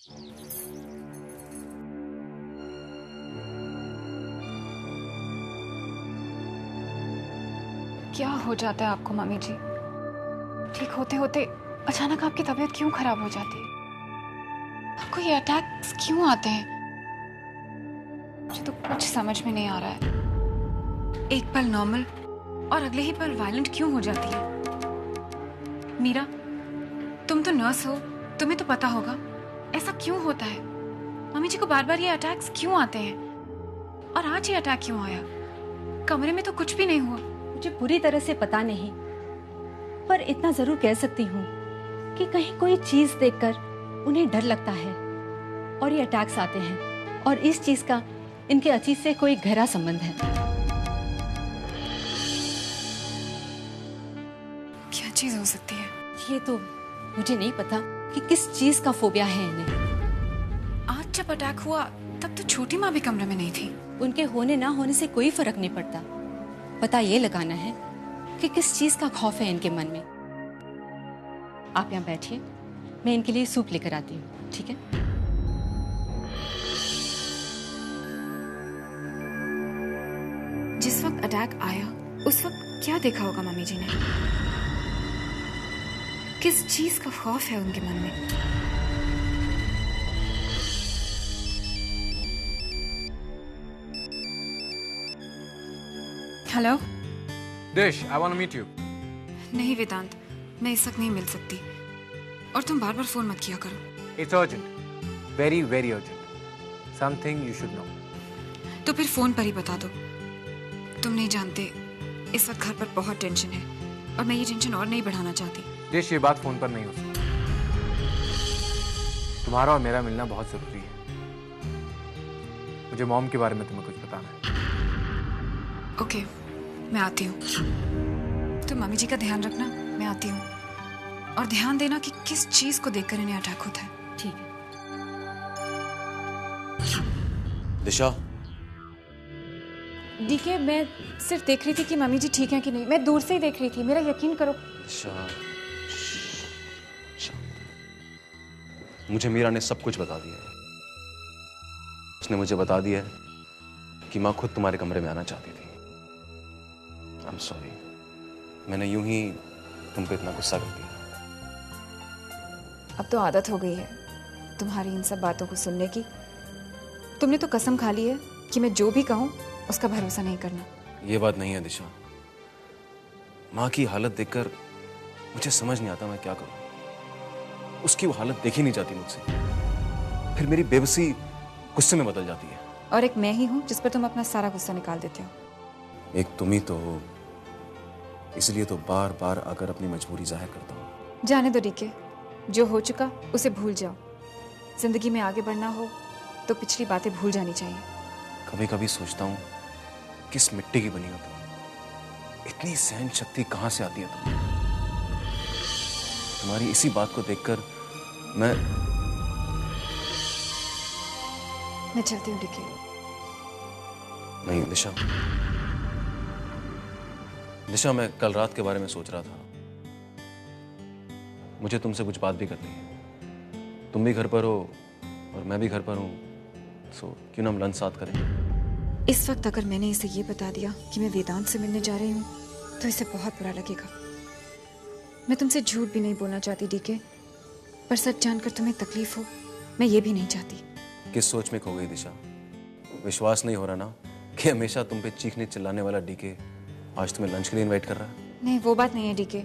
क्या हो जाता है आपको मम्मी जी? ठीक होते होते अचानक आपकी तबीयत क्यों खराब हो जाती है? आपको ये अटैक्स क्यों आते हैं? मुझे तो कुछ समझ में नहीं आ रहा है। एक पल नॉर्मल और अगले ही पल वायलेंट क्यों हो जाती है? मीरा, तुम तो नर्स हो, तुम्हें तो पता होगा ऐसा क्यों होता है। मम्मी जी को बार बार ये अटैक्स क्यों आते हैं? और आज ये अटैक क्यों आया? कमरे में तो कुछ भी नहीं हुआ। मुझे पूरी तरह से पता नहीं, पर इतना जरूर कह सकती हूँ कि कहीं कोई चीज देखकर उन्हें डर लगता है और ये अटैक्स आते हैं, और इस चीज का इनके अतीत से कोई गहरा संबंध है। क्या चीज हो सकती है? ये तो मुझे नहीं पता कि किस चीज का फोबिया है इन्हें। आज जब अटैक हुआ तब तो छोटी माँ भी कमरे में नहीं थी। उनके होने ना होने से कोई फर्क नहीं पड़ता, पता ये लगाना है कि किस चीज का खौफ है इनके मन में। आप यहाँ बैठिए, मैं इनके लिए सूप लेकर आती हूँ, ठीक है? जिस वक्त अटैक आया उस वक्त क्या देखा होगा मम्मी जी ने? किस चीज का खौफ है उनके मन में? Hello Dish, I want to meet you. नहीं वेदांत, मैं इस वक्त नहीं मिल सकती, और तुम बार बार फोन मत किया करो। It's urgent. Very, very urgent. Something you should know. तो फिर फोन पर ही बता दो। तुम नहीं जानते इस वक्त घर पर बहुत टेंशन है, और मैं ये टेंशन और नहीं बढ़ाना चाहती। Dish, ये बात फोन पर नहीं हो सकती। तुम्हारा और मेरा मिलना बहुत जरूरी है। मुझे मॉम के बारे में तुम्हें कुछ बताना है। ओके, मैं आती हूँ। तो मम्मी जी का ध्यान रखना, मैं आती हूँ। और ध्यान देना कि किस चीज को देखकर इन्हें अटैक होता है। ठीक है। दिशा, डीके, मैं सिर्फ देख रही थी कि मम्मी जी ठीक है कि नहीं। मैं दूर से ही देख रही थी, मेरा यकीन करो। दिशा, मुझे मीरा ने सब कुछ बता दिया है। उसने मुझे बता दिया है कि माँ खुद तुम्हारे कमरे में आना चाहती थी। I'm sorry, मैंने यूं ही तुम पे इतना गुस्सा कर दिया। अब तो आदत हो गई है तुम्हारी इन सब बातों को सुनने की। तुमने तो कसम खा ली है कि मैं जो भी कहूँ उसका भरोसा नहीं करना। ये बात नहीं है दिशा। माँ की हालत देखकर मुझे समझ नहीं आता मैं क्या करूं। उसकी वो हालत देखी नहीं जाती मुझसे। फिर मेरी बेबसी गुस्से में बदल जाती है। और एक मैं ही हूँ जिस पर तुम अपना सारा गुस्सा निकाल देते हो। एक तुम ही तो हो, इसलिए तो बार बार आकर अपनी मजबूरी जाहिर करता हूँ। जाने दो डीके, जो हो चुका उसे भूल जाओ। जिंदगी में आगे बढ़ना हो तो पिछली बातें भूल जानी चाहिए। कभी कभी सोचता हूँ किस मिट्टी की बनी हो तुम। इतनी सहन शक्ति कहाँ से आती है तुम्हें? तुम्हारी इसी बात को देखकर मैं चलती हूँ डीके। नहीं दिशा, मैं कल रात के बारे में सोच रहा था। मुझे तुमसे कुछ बात भी करनी है। तुम भी घर पर हो और मैं भी घर पर हूँ, सो क्यों ना हम लंच साथ करें? इस वक्त अगर मैंने इसे ये बता दिया कि मैं वेदांत से मिलने जा रही हूँ तो इसे बहुत बुरा लगेगा। मैं तुमसे झूठ भी नहीं बोलना चाहती डीके, पर सच जानकर तुम्हें तकलीफ हो मैं ये भी नहीं चाहती। किस सोच में खो गई दिशा? विश्वास नहीं हो रहा ना कि हमेशा तुम पे चीखने चिल्लाने वाला डीके आज तुम्हें लंच के लिए इनवाइट कर रहा है? नहीं, वो बात नहीं है डीके।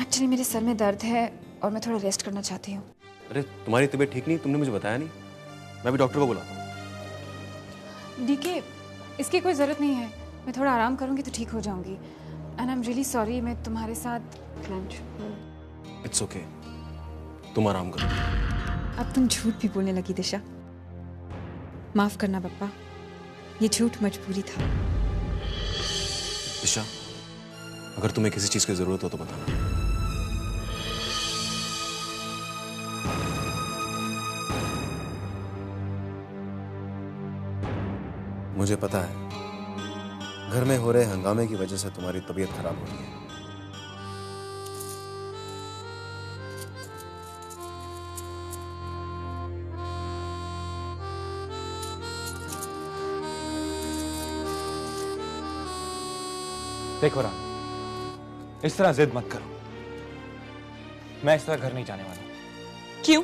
एक्चुअली मेरे सर में दर्द है और मैं थोड़ा रेस्ट करना चाहती हूँ। अरे तुम्हारी तबीयत ठीक नहीं, तुमने मुझे बताया नहीं। मैं भी डॉक्टर को बुलाता हूँ। डीके, इसकी कोई जरूरत नहीं है। मैं थोड़ा आराम करूंगी तो ठीक हो जाऊंगी। And I am really sorry, मैं तुम्हारे साथ लंच। इट्स ओके, तुम आराम करो। अब तुम झूठ भी बोलने लगी दिशा। माफ करना पप्पा, ये झूठ मजबूरी था। दिशा, अगर तुम्हें किसी चीज की जरूरत हो तो बताना। मुझे पता है घर में हो रहे हंगामे की वजह से तुम्हारी तबीयत खराब हो रही है। देखो राम, इस तरह जिद मत करो। मैं इस तरह घर नहीं जाने वाला। क्यों?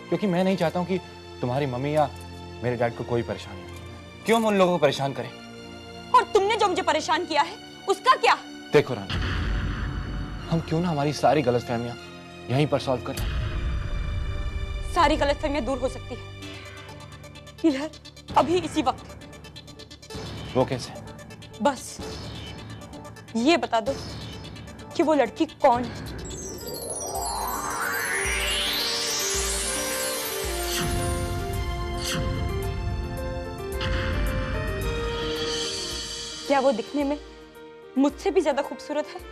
क्योंकि मैं नहीं चाहता हूं कि तुम्हारी मम्मी या मेरे डैड को कोई परेशानी हो। क्यों हम उन लोगों को परेशान करें? और तुमने जो मुझे परेशान किया है उसका क्या? देखो रानी, हम क्यों ना हमारी सारी गलतफहमियां यहीं पर सॉल्व करें। सारी गलतफहमियां दूर हो सकती है इधर, अभी इसी वक्त। वो कैसे? बस ये बता दो कि वो लड़की कौन है। क्या वो दिखने में मुझसे भी ज्यादा खूबसूरत है?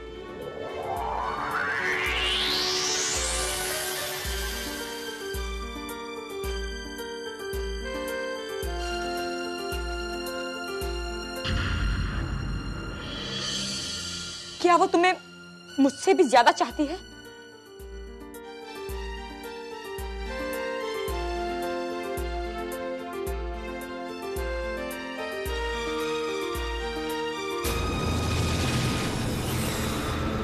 क्या वो तुम्हें मुझसे भी ज्यादा चाहती है?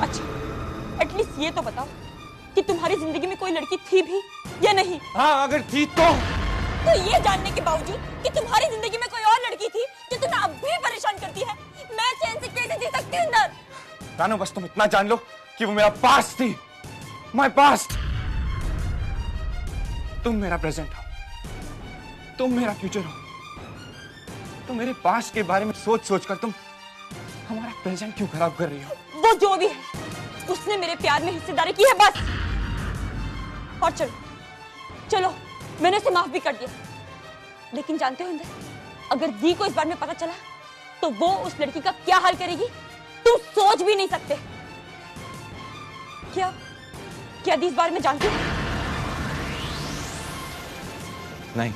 अच्छा, एटलीस्ट ये तो बताओ कि तुम्हारी जिंदगी में कोई लड़की थी भी या नहीं? हाँ, अगर थी तो ये जानने के बावजूद कि तुम्हारी जिंदगी में कोई और लड़की थी जो तुम्हें अब भी परेशान करती है, मैं चैन से कैसे जी सकती हूँ अंदर? रानू, बस तुम इतना जान लो कि वो मेरा पास्ट थी, माय पास्ट। तुम मेरा प्रेजेंट हो, तुम मेरा फ्यूचर हो। तुम मेरे पास्ट के बारे में सोच सोच कर तुम हमारा प्रेजेंट क्यों खराब कर रही हो? वो जो भी है, उसने मेरे प्यार में हिस्सेदारी की है बस। और चलो चलो, मैंने उसे माफ भी कर दिया। लेकिन जानते हो इंदर, अगर दी को इस बारे में पता चला तो वो उस लड़की का क्या हाल करेगी तुम सोच भी नहीं सकते। क्या क्या दी इस बारे में जानती हो? नहीं।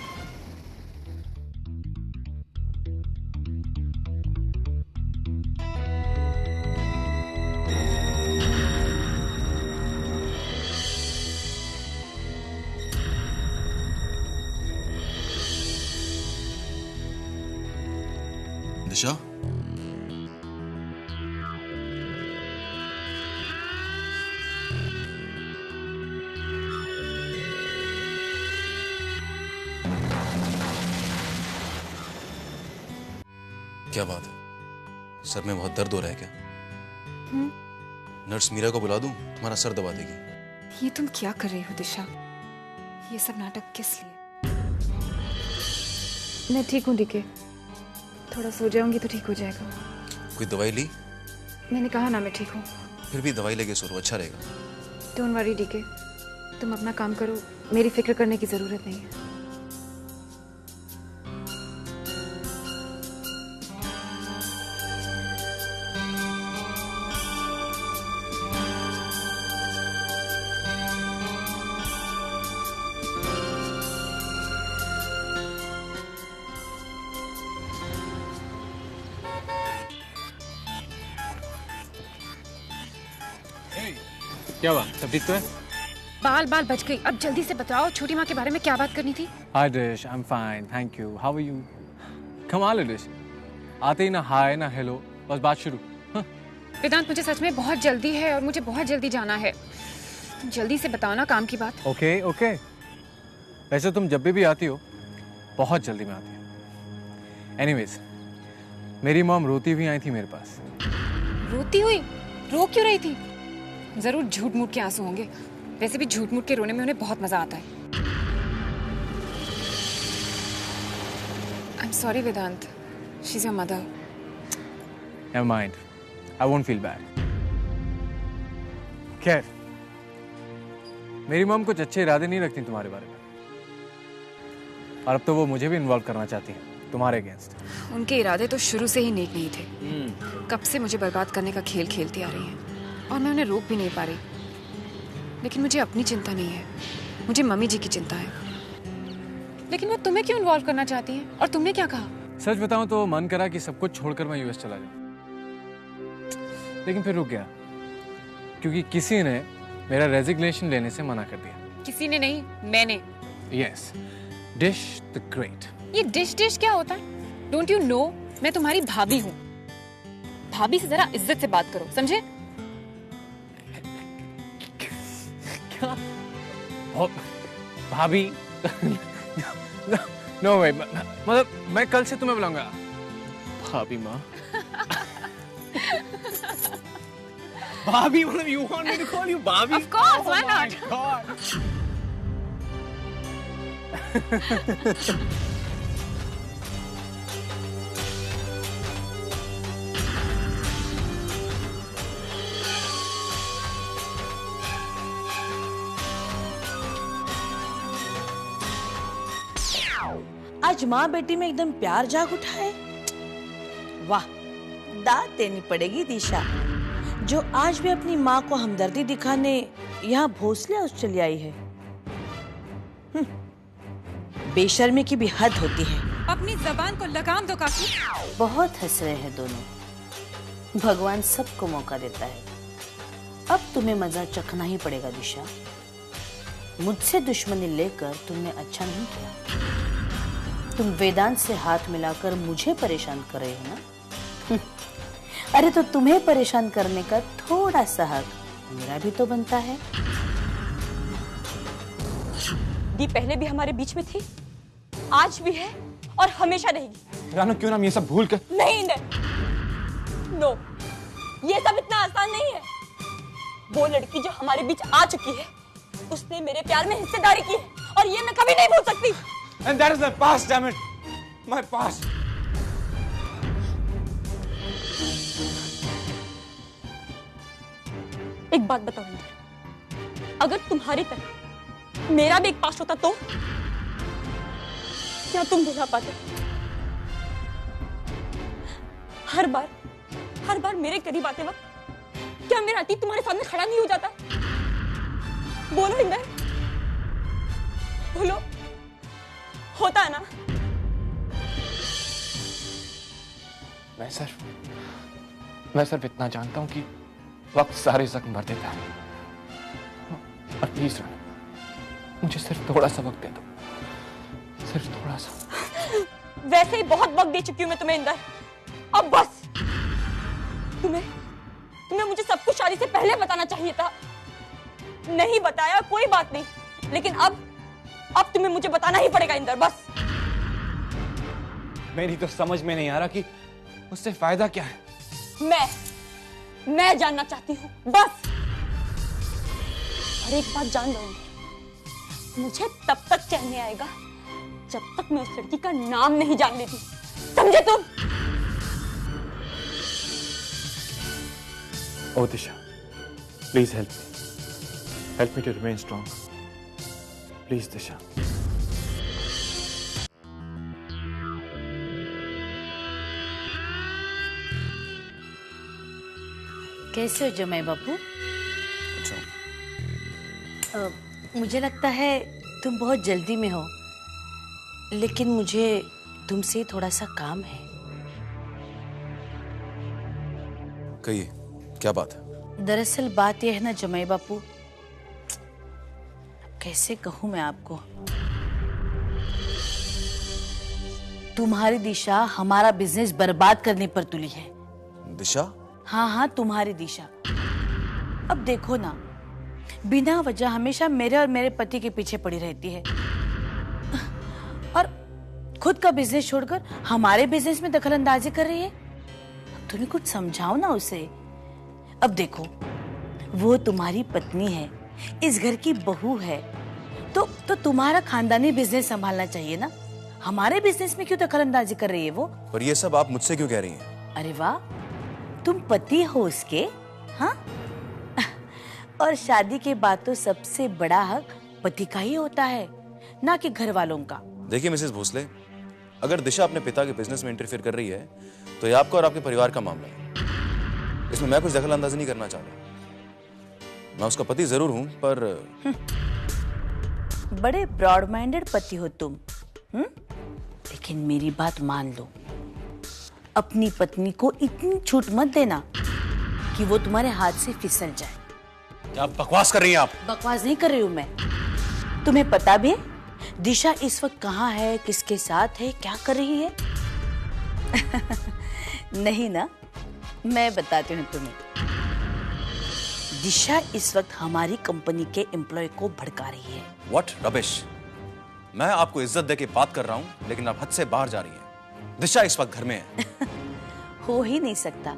दिशा, क्या बात है? सर में बहुत दर्द हो रहा है क्या? नर्स मीरा को बुला दूं? तुम्हारा सर दबा देगी। ये तुम क्या कर रही हो दिशा? ये सब नाटक किस लिए? मैं ठीक हूँ डीके, थोड़ा सो जाऊंगी तो ठीक हो जाएगा। कोई दवाई ली? मैंने कहा ना मैं ठीक हूँ। फिर भी दवाई लेके सो लो, अच्छा रहेगा। डोंट वरी डीके, तुम अपना काम करो, मेरी फिक्र करने की जरूरत नहीं है। क्या बात, सब ठीक तो है? बाल बाल बच गई। अब जल्दी से बताओ, छोटी माँ के बारे में क्या बात करनी थी? हाय डिश, I am fine, thank you. How are you? कमाल है डिश, आते ही ना हाय ना हेलो, बस बात शुरू। वेदांत, मुझे सच में बहुत जल्दी है और मुझे बहुत जल्दी जाना है। तुम जल्दी से बताओ ना काम की बात। ओके ओके, वैसे तुम जब भी आती हो बहुत जल्दी में आती हो। एनीवेज, मेरी मॉम रोती हुई आई थी मेरे पास। रोती हुई? रो क्यों रही थी? जरूर झूठ मूठ के आंसू होंगे। वैसे भी झूठ मूठ के रोने में उन्हें बहुत मजा आता है। I am sorry Vedant, she is your mother. Never mind, I won't feel bad. खैर, मेरी मॉम कुछ अच्छे इरादे नहीं रखती तुम्हारे बारे में, और अब तो वो मुझे भी इन्वॉल्व करना चाहती है तुम्हारे अगेंस्ट। उनके इरादे तो शुरू से ही नेक नहीं थे। कब से मुझे बर्बाद करने का खेल खेलती आ रही हैं और मैं उन्हें रोक भी नहीं पा रही। लेकिन मुझे अपनी चिंता नहीं है, मुझे मम्मी जी की चिंता है। लेकिन वो तुम्हें क्यों इन्वॉल्व करना चाहती हैं? और तुमने क्या कहा? सच बताऊं तो मन करा कि सब कुछ छोड़कर मैं यूएस चला जाऊं, लेकिन फिर रुक गया क्योंकि किसी ने मेरा रेजिग्नेशन लेने से मना कर दिया। किसी ने नहीं, मैंने। Yes, dish the great. ये डिश डिश क्या होता है? डोंट यू नो, मैं तुम्हारी भाभी हूँ। भाभी से जरा इज्जत से बात करो, समझे? क्या भाभी? नो वे, मतलब मैं कल से तुम्हें बुलाऊंगा भाभी माँ। भाभी मतलब you want me to call you भाभी? Of course, why not? God. आज माँ बेटी में एकदम प्यार जाग उठा है। वाह, दाद देनी पड़ेगी दिशा, जो आज भी अपनी माँ को हमदर्दी दिखाने यहाँ भोसले हाउस चली आई है। बेशर्मी की भी हद होती है। अपनी जबान को लगाम दो काकी। बहुत हंस रहे हैं दोनों। भगवान सबको मौका देता है। अब तुम्हें मजा चखना ही पड़ेगा दिशा। मुझसे दुश्मनी लेकर तुमने अच्छा नहीं किया। तुम वेदांत से हाथ मिलाकर मुझे परेशान कर रहे हो ना? अरे तो तुम्हें परेशान करने का थोड़ा सा हक मेरा भी तो बनता है। दी पहले भी हमारे बीच में थी, आज भी है और हमेशा रहेगी। रानू क्यों ना हम ये सब भूल कर। नहीं इंदर, नो, ये सब इतना आसान नहीं है। वो लड़की जो हमारे बीच आ चुकी है, उसने मेरे प्यार में हिस्सेदारी की है और ये मैं कभी नहीं भूल सकती। And that is my past, damn it, my past. एक बात बताओ इंदर, अगर तुम्हारी तरह मेरा भी एक पास्ट होता तो क्या तुम भुला पाते? हर बार मेरे करीब आते वक्त क्या मेरा अतीत तुम्हारे सामने खड़ा नहीं हो जाता? बोलो इंदर, बोलो, होता है ना? मैं सिर्फ इतना जानता हूं कि वक्त सारे जख्म भर देता है। और प्लीज रानू, मुझे सिर्फ थोड़ा सा वक्त दे दो, सिर्फ थोड़ा सा। वैसे ही बहुत वक्त दे चुकी हूँ मैं तुम्हें इंदर, अब बस। तुम्हें मुझे सब कुछ शादी से पहले बताना चाहिए था। नहीं बताया कोई बात नहीं, लेकिन अब तुम्हें मुझे बताना ही पड़ेगा इंदर, बस। मेरी तो समझ में नहीं आ रहा कि उससे फायदा क्या है। मैं जानना चाहती हूँ, बस। और एक बात जान लो इंदर, मुझे तब तक चैन नहीं आएगा जब तक मैं उस लड़की का नाम नहीं जान लेती, समझे तुम? Oh Disha, please help me to remain strong. Please Disha. कैसे हो जमाई बापू? अच्छा। मुझे लगता है तुम बहुत जल्दी में हो, लेकिन मुझे तुमसे थोड़ा सा काम है। कहिए, क्या बात है? दरअसल बात यह है ना जमाई बापू, कैसे कहूं मैं आपको, तुम्हारी दिशा हमारा बिजनेस बर्बाद करने पर तुली है। दिशा? हाँ, तुम्हारी दिशा। अब देखो ना, बिना वजह हमेशा मेरे और मेरे पति के पीछे पड़ी रहती है और खुद का बिजनेस छोड़कर हमारे बिजनेस में दखलंदाजी कर रही है। तुम्हें कुछ समझाओ ना उसे। अब देखो, वो तुम्हारी पत्नी है, इस घर की बहू है, तो तुम्हारा खानदानी बिजनेस संभालना चाहिए ना। हमारे बिजनेस में क्यों दखलंदाजी कर रही है वो? पर ये सब आप मुझसे क्यों कह रही हैं? अरे वाह, तुम पति हो उसके, हाँ? और शादी के बाद तो सबसे बड़ा हक पति का ही होता है, ना कि घर वालों का। देखिए मिसेस भोसले, अगर दिशा अपने पिता के बिजनेस में इंटरफेयर कर रही है तो ये आपका और आपके परिवार का मामला है। इसमें मैं कुछ दखल अंदाजी नहीं करना चाह रहा। मैं उसका पति जरूर हूं, पर बड़े ब्रॉड माइंडेड पति हो तुम, लेकिन मेरी बात मान लो, अपनी पत्नी को इतनी छूट मत देना कि वो तुम्हारे हाथ से फिसल जाए। क्या बकवास कर रही हैं आप? बकवास नहीं कर रही हूं मैं। तुम्हें पता भी है दिशा इस वक्त कहाँ है, किसके साथ है, क्या कर रही है? नहीं ना? मैं बताती हूँ तुम्हें। दिशा इस वक्त हमारी कंपनी के एम्प्लॉय को भड़का रही है। What rubbish. मैं आपको इज्जत दे के बात कर रहा हूं, लेकिन आप हद से बाहर जा रही हैं। दिशा इस वक्त घर में है। हो ही नहीं सकता।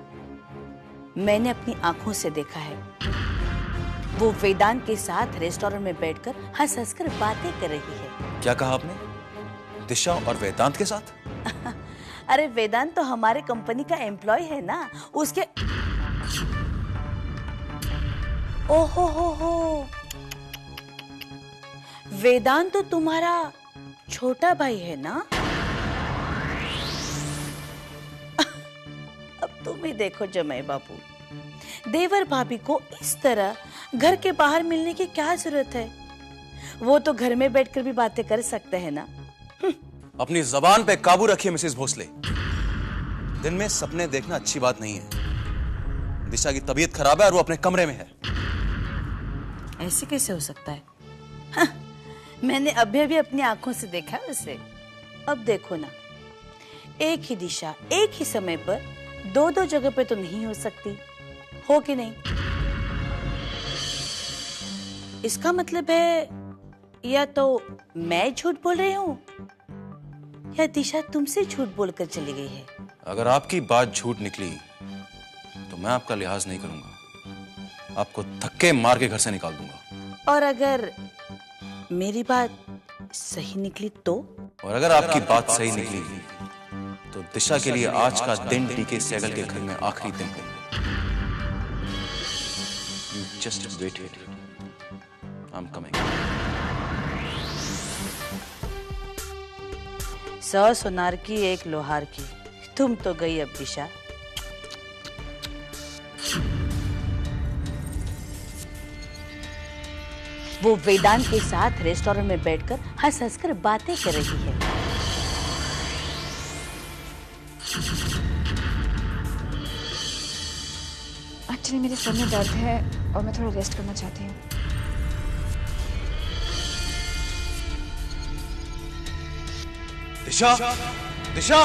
मैंने अपनी आंखों से देखा है, वो वेदांत के साथ रेस्टोरेंट में बैठकर हंस हंस कर बातें कर रही है। क्या कहा आपने? दिशा और वेदांत के साथ? अरे वेदांत तो हमारे कंपनी का एम्प्लॉय है ना, उसके। ओहो हो, वेदांत तो तुम्हारा छोटा भाई है ना? अब तुम ही देखो जमाई बाबू, देवर भाभी को इस तरह घर के बाहर मिलने की क्या जरूरत है? वो तो घर में बैठकर भी बातें कर सकते हैं ना। अपनी जबान पे काबू रखिए मिसेस भोसले। दिन में सपने देखना अच्छी बात नहीं है। दिशा की तबीयत खराब है और वो अपने कमरे में है। ऐसे कैसे हो सकता है? हाँ, मैंने अभी अपनी आंखों से देखा है उसे। अब देखो ना, एक ही दिशा एक ही समय पर दो दो जगह पे तो नहीं हो सकती, हो कि नहीं? इसका मतलब है या तो मैं झूठ बोल रही हूँ या दिशा तुमसे झूठ बोलकर चली गई है। अगर आपकी बात झूठ निकली तो मैं आपका लिहाज नहीं करूंगा, आपको धक्के मार के घर से निकाल दूंगा। और अगर मेरी बात सही निकली तो? और अगर आपकी बात सही निकली तो दिशा के लिए आज का दिन टीके सहगल के घर में आखिरी दिन है। You just wait here. I'm coming. 100 सुनार की एक लोहार की, तुम तो गई अब दिशा। वो वेदांत के साथ रेस्टोरेंट में बैठकर हंस हंस कर बातें कर रही है। एक्चुअली मेरे सर में दर्द है और मैं थोड़ा रेस्ट करना चाहती हूँ। दिशा, दिशा।